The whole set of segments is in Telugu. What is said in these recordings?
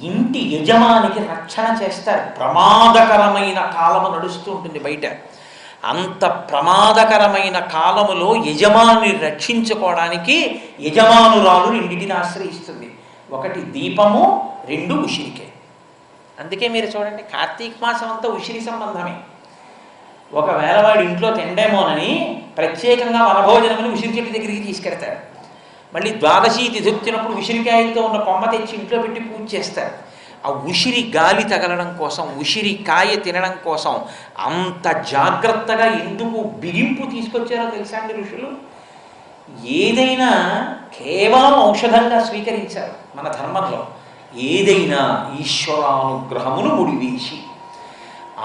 ఇంటి యజమానికి రక్షణ చేస్తారు. ప్రమాదకరమైన కాలము నడుస్తూ ఉంటుంది బయట. అంత ప్రమాదకరమైన కాలములో యజమాని రక్షించుకోవడానికి యజమానురాలు రెండింటిని ఆశ్రయిస్తుంది. ఒకటి దీపము, రెండు ఉసిరికే. అందుకే మీరు చూడండి, కార్తీక మాసం అంతా ఉసిరి సంబంధమే. ఒకవేళ వాడి ఇంట్లో తిండేమోనని ప్రత్యేకంగా వనభోజనమని ఉసిరి చెట్టు దగ్గరికి తీసుకెడతారు. మళ్ళీ ద్వాదశి తిథి వచ్చినప్పుడు ఉసిరికాయలతో ఉన్న కొమ్మ తెచ్చి ఇంట్లో పెట్టి పూజ చేస్తారు. ఆ ఉసిరి గాలి తగలడం కోసం, ఉసిరి కాయ తినడం కోసం అంత జాగ్రత్తగా ఎందుకు బిగింపు తీసుకొచ్చారో తెలుసా అండి ఋషులు? ఏదైనా కేవలం ఔషధంగా స్వీకరించారు మన ధర్మంలో. ఏదైనా ఈశ్వరానుగ్రహమును ముడివేసి,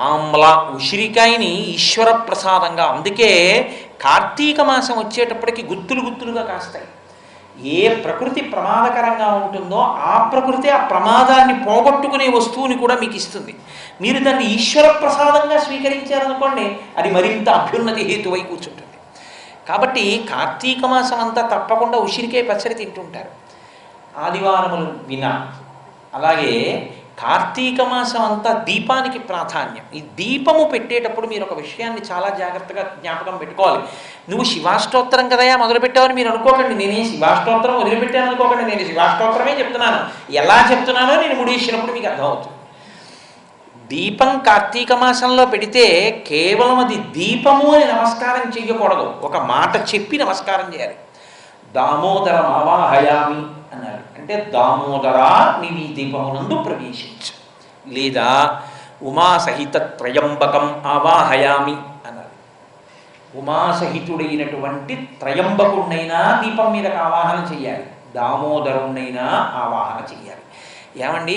ఆమ్ల ఉసిరికాయని ఈశ్వర ప్రసాదంగా. అందుకే కార్తీక మాసం వచ్చేటప్పటికి గుత్తులు గుత్తులుగా కాస్తాయి. ఏ ప్రకృతి ప్రమాదకరంగా ఉంటుందో ఆ ప్రకృతి ఆ ప్రమాదాన్ని పోగొట్టుకునే వస్తువుని కూడా మీకు ఇస్తుంది. మీరు దాన్ని ఈశ్వర ప్రసాదంగా స్వీకరించారనుకోండి, అది మరింత అభ్యున్నతి హేతువై కూర్చుంటుంది. కాబట్టి కార్తీక మాసం అంతా తప్పకుండా ఉసిరికాయ పచ్చడి తింటుంటారు ఆదివారములు వినా. అలాగే కార్తీక మాసం అంతా దీపానికి ప్రాధాన్యం. ఈ దీపము పెట్టేటప్పుడు మీరు ఒక విషయాన్ని చాలా జాగ్రత్తగా జ్ఞాపకం పెట్టుకోవాలి. నువ్వు శివాష్టోత్తరం కదయా మొదలుపెట్టావని మీరు అనుకోకండి. నేనే శివాష్టోత్తరం వదిలిపెట్టాను అనుకోకండి. నేను శివాష్టోత్తరమే చెప్తున్నాను. ఎలా చెప్తున్నానో నేను ముడిసినప్పుడు మీకు అర్థమవుతుంది. దీపం కార్తీక మాసంలో పెడితే కేవలం అది దీపము అని నమస్కారం చెయ్యకూడదు, ఒక మాట చెప్పి నమస్కారం చేయాలి. దామోదరం ఆవాహయామి అన్నారు. అంటే దామోదరా నీవు ఈ దీపమునందు ప్రవేశించు, లేదా ఉమాసహిత త్రయంబకం ఆవాహయామి అన్నారు. ఉమాసహితుడైనటువంటి త్రయంబకుడినైనా దీపం మీదకి ఆవాహన చెయ్యాలి, దామోదరుణ్ణైనా ఆవాహన చెయ్యాలి. ఏమండి,